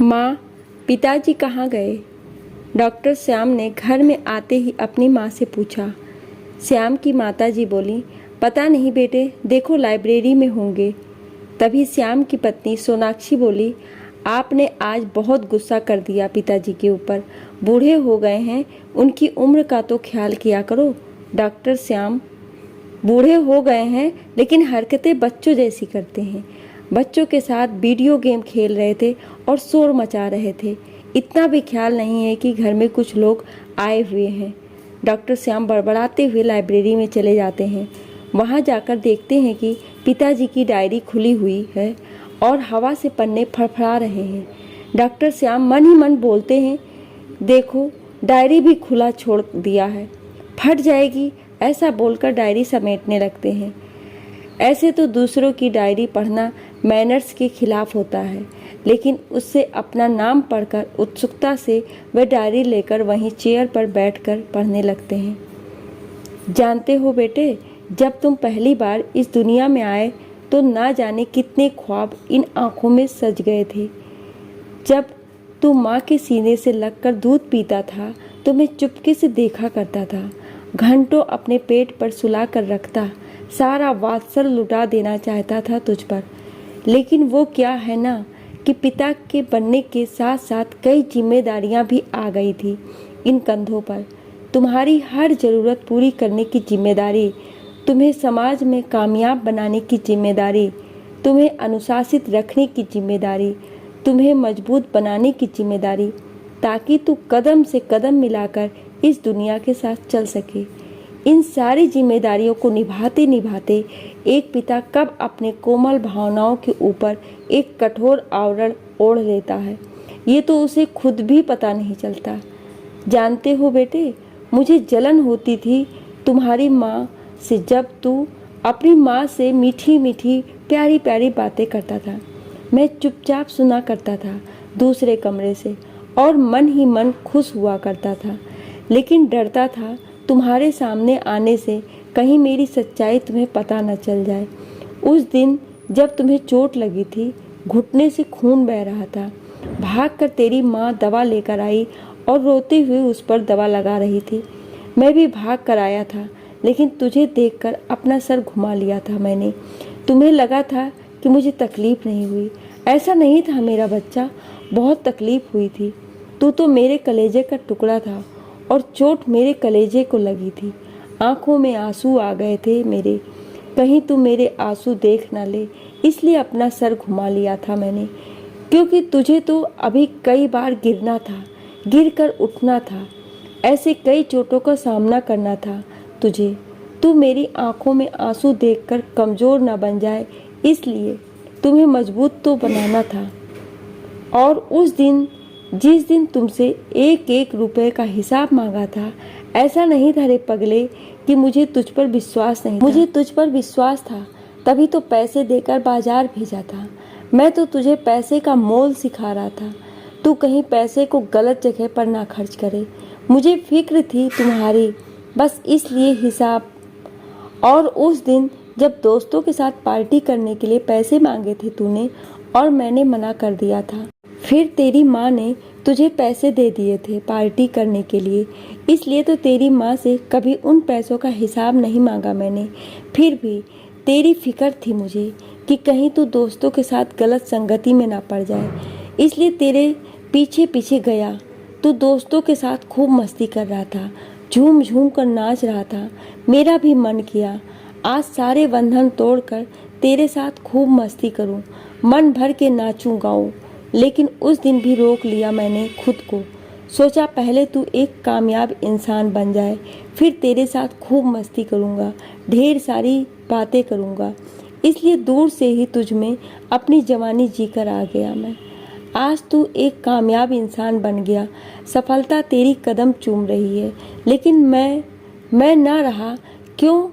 माँ, पिताजी कहाँ गए? डॉक्टर श्याम ने घर में आते ही अपनी माँ से पूछा। श्याम की माताजी बोली, पता नहीं बेटे, देखो लाइब्रेरी में होंगे। तभी श्याम की पत्नी सोनाक्षी बोली, आपने आज बहुत गुस्सा कर दिया पिताजी के ऊपर। बूढ़े हो गए हैं, उनकी उम्र का तो ख्याल किया करो। डॉक्टर श्याम, बूढ़े हो गए हैं लेकिन हरकतें बच्चों जैसी करते हैं। बच्चों के साथ वीडियो गेम खेल रहे थे और शोर मचा रहे थे। इतना भी ख्याल नहीं है कि घर में कुछ लोग आए हुए हैं। डॉक्टर श्याम बड़बड़ाते हुए लाइब्रेरी में चले जाते हैं। वहां जाकर देखते हैं कि पिताजी की डायरी खुली हुई है और हवा से पन्ने फड़फड़ा रहे हैं। डॉक्टर श्याम मन ही मन बोलते हैं, देखो डायरी भी खुला छोड़ दिया है, फट जाएगी। ऐसा बोलकर डायरी समेटने लगते हैं। ऐसे तो दूसरों की डायरी पढ़ना मैनर्स के खिलाफ होता है, लेकिन उससे अपना नाम पढ़कर उत्सुकता से वह डायरी लेकर वहीं चेयर पर बैठकर पढ़ने लगते हैं। जानते हो बेटे, जब तुम पहली बार इस दुनिया में आए तो ना जाने कितने ख्वाब इन आंखों में सज गए थे। जब तू माँ के सीने से लगकर दूध पीता था तो मैं चुपके से देखा करता था। घंटों अपने पेट पर सुला कर रखता, सारा वात्सल्य लुटा देना चाहता था तुझ पर। लेकिन वो क्या है ना कि पिता के बनने के साथ साथ कई जिम्मेदारियां भी आ गई थी इन कंधों पर। तुम्हारी हर ज़रूरत पूरी करने की जिम्मेदारी, तुम्हें समाज में कामयाब बनाने की जिम्मेदारी, तुम्हें अनुशासित रखने की जिम्मेदारी, तुम्हें मजबूत बनाने की जिम्मेदारी, ताकि तू कदम से कदम मिलाकर इस दुनिया के साथ चल सके। इन सारी जिम्मेदारियों को निभाते निभाते एक पिता कब अपने कोमल भावनाओं के ऊपर एक कठोर आवरण ओढ़ लेता है, ये तो उसे खुद भी पता नहीं चलता। जानते हो बेटे, मुझे जलन होती थी तुम्हारी माँ से जब तू अपनी माँ से मीठी मीठी प्यारी प्यारी बातें करता था। मैं चुपचाप सुना करता था दूसरे कमरे से और मन ही मन खुश हुआ करता था, लेकिन डरता था तुम्हारे सामने आने से कहीं मेरी सच्चाई तुम्हें पता न चल जाए। उस दिन जब तुम्हें चोट लगी थी, घुटने से खून बह रहा था, भागकर तेरी माँ दवा लेकर आई और रोते हुए उस पर दवा लगा रही थी। मैं भी भाग कर आया था, लेकिन तुझे देखकर अपना सर घुमा लिया था मैंने। तुम्हें लगा था कि मुझे तकलीफ नहीं हुई। ऐसा नहीं था मेरा बच्चा, बहुत तकलीफ हुई थी। तू तो मेरे कलेजे का टुकड़ा था और चोट मेरे कलेजे को लगी थी। आंखों में आंसू आ गए थे मेरे, कहीं तू मेरे आंसू देख ना ले, इसलिए अपना सर घुमा लिया था मैंने। क्योंकि तुझे तो अभी कई बार गिरना था, गिर कर उठना था, ऐसे कई चोटों का सामना करना था तुझे। तू मेरी आंखों में आंसू देखकर कमज़ोर न बन जाए, इसलिए तुम्हें मजबूत तो बनाना था। और उस दिन जिस दिन तुमसे एक एक रुपए का हिसाब मांगा था, ऐसा नहीं था रे पगले कि मुझे तुझ पर विश्वास नहीं था। मुझे तुझ पर विश्वास था, तभी तो पैसे देकर बाजार भेजा था। मैं तो तुझे पैसे का मोल सिखा रहा था, तू कहीं पैसे को गलत जगह पर ना खर्च करे। मुझे फिक्र थी तुम्हारी, बस इसलिए हिसाब। और उस दिन जब दोस्तों के साथ पार्टी करने के लिए पैसे मांगे थे तूने और मैंने मना कर दिया था, फिर तेरी माँ ने तुझे पैसे दे दिए थे पार्टी करने के लिए, इसलिए तो तेरी माँ से कभी उन पैसों का हिसाब नहीं मांगा मैंने। फिर भी तेरी फिक्र थी मुझे कि कहीं तू दोस्तों के साथ गलत संगति में ना पड़ जाए, इसलिए तेरे पीछे पीछे गया। तू दोस्तों के साथ खूब मस्ती कर रहा था, झूम झूम कर नाच रहा था। मेरा भी मन किया आज सारे बंधन तोड़कर तेरे साथ खूब मस्ती करूं, मन भर के नाचूं गाऊं, लेकिन उस दिन भी रोक लिया मैंने खुद को। सोचा पहले तू एक कामयाब इंसान बन जाए, फिर तेरे साथ खूब मस्ती करूँगा, ढेर सारी बातें करूँगा। इसलिए दूर से ही तुझ में अपनी जवानी जीकर आ गया मैं। आज तू एक कामयाब इंसान बन गया, सफलता तेरी कदम चूम रही है, लेकिन मैं ना रहा। क्यों?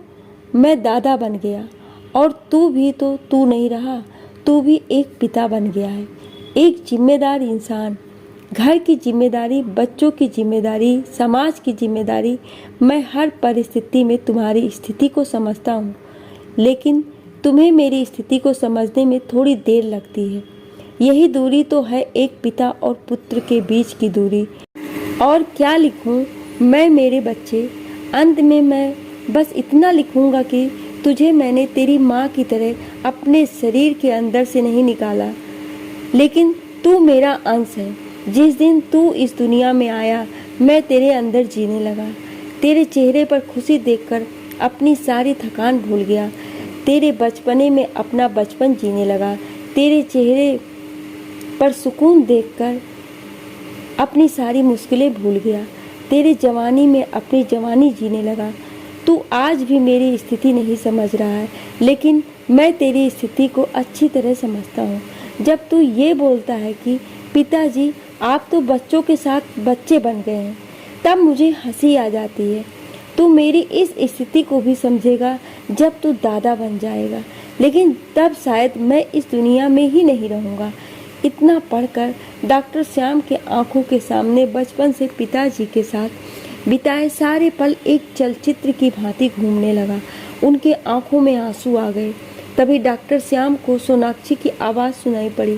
मैं दादा बन गया और तू भी तो तू नहीं रहा, तू भी एक पिता बन गया है, एक जिम्मेदार इंसान। घर की जिम्मेदारी, बच्चों की जिम्मेदारी, समाज की जिम्मेदारी। मैं हर परिस्थिति में तुम्हारी स्थिति को समझता हूँ, लेकिन तुम्हें मेरी स्थिति को समझने में थोड़ी देर लगती है। यही दूरी तो है एक पिता और पुत्र के बीच की दूरी। और क्या लिखूं मैं मेरे बच्चे, अंत में मैं बस इतना लिखूंगा कि तुझे मैंने तेरी माँ की तरह अपने शरीर के अंदर से नहीं निकाला, लेकिन तू मेरा अंश है। जिस दिन तू इस दुनिया में आया मैं तेरे अंदर जीने लगा। तेरे चेहरे पर खुशी देखकर अपनी सारी थकान भूल गया। तेरे बचपने में अपना बचपन जीने लगा। तेरे चेहरे पर सुकून देखकर अपनी सारी मुश्किलें भूल गया। तेरे जवानी में अपनी जवानी जीने लगा। तू आज भी मेरी स्थिति नहीं समझ रहा है, लेकिन मैं तेरी स्थिति को अच्छी तरह समझता हूँ। जब तू ये बोलता है कि पिताजी आप तो बच्चों के साथ बच्चे बन गए हैं, तब मुझे हंसी आ जाती है। तू मेरी इस स्थिति को भी समझेगा जब तू दादा बन जाएगा, लेकिन तब शायद मैं इस दुनिया में ही नहीं रहूँगा। इतना पढ़कर डॉक्टर श्याम के आंखों के सामने बचपन से पिताजी के साथ बिताए सारे पल एक चलचित्र की भांति घूमने लगा। उनके आंखों में आंसू आ गए। तभी डॉक्टर श्याम को सोनाक्षी की आवाज़ सुनाई पड़ी।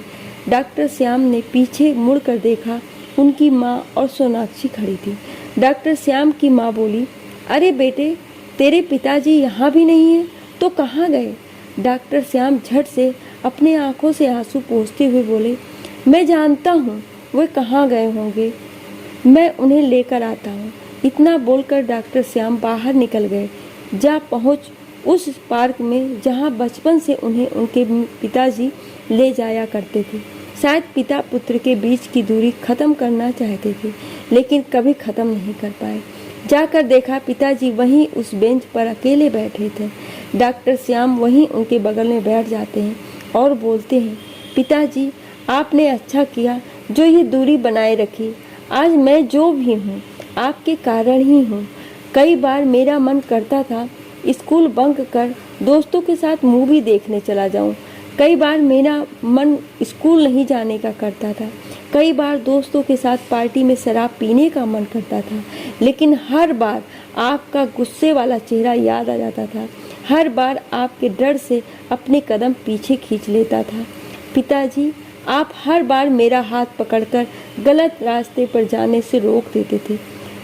डॉक्टर श्याम ने पीछे मुड़कर देखा। उनकी माँ और सोनाक्षी खड़ी थी। डॉक्टर श्याम की माँ बोली, अरे बेटे, तेरे पिताजी यहाँ भी नहीं है तो कहाँ गए? डॉक्टर श्याम झट से अपने आंखों से आंसू पोंछते हुए बोले, मैं जानता हूँ वे कहाँ गए होंगे, मैं उन्हें लेकर आता हूँ। इतना बोलकर डॉक्टर श्याम बाहर निकल गए। जा पहुँच उस पार्क में जहाँ बचपन से उन्हें उनके पिताजी ले जाया करते थे। शायद पिता पुत्र के बीच की दूरी खत्म करना चाहते थे, लेकिन कभी खत्म नहीं कर पाए। जाकर देखा पिताजी वहीं उस बेंच पर अकेले बैठे थे। डॉक्टर श्याम वहीं उनके बगल में बैठ जाते हैं और बोलते हैं, पिताजी आपने अच्छा किया जो ये दूरी बनाए रखी। आज मैं जो भी हूँ आपके कारण ही हूँ। कई बार मेरा मन करता था स्कूल बंक कर दोस्तों के साथ मूवी देखने चला जाऊँ। कई बार मेरा मन स्कूल नहीं जाने का करता था। कई बार दोस्तों के साथ पार्टी में शराब पीने का मन करता था, लेकिन हर बार आपका गुस्से वाला चेहरा याद आ जाता था। हर बार आपके डर से अपने कदम पीछे खींच लेता था। पिताजी आप हर बार मेरा हाथ पकड़कर गलत रास्ते पर जाने से रोक देते थे।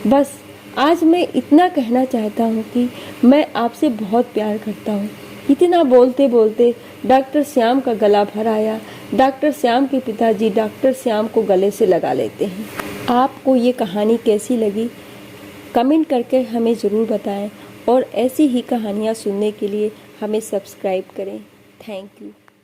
बस आज मैं इतना कहना चाहता हूँ कि मैं आपसे बहुत प्यार करता हूँ। इतना बोलते बोलते डॉक्टर श्याम का गला भर आया। डॉक्टर श्याम के पिताजी डॉक्टर श्याम को गले से लगा लेते हैं। आपको ये कहानी कैसी लगी कमेंट करके हमें ज़रूर बताएं, और ऐसी ही कहानियाँ सुनने के लिए हमें सब्सक्राइब करें। Thank you.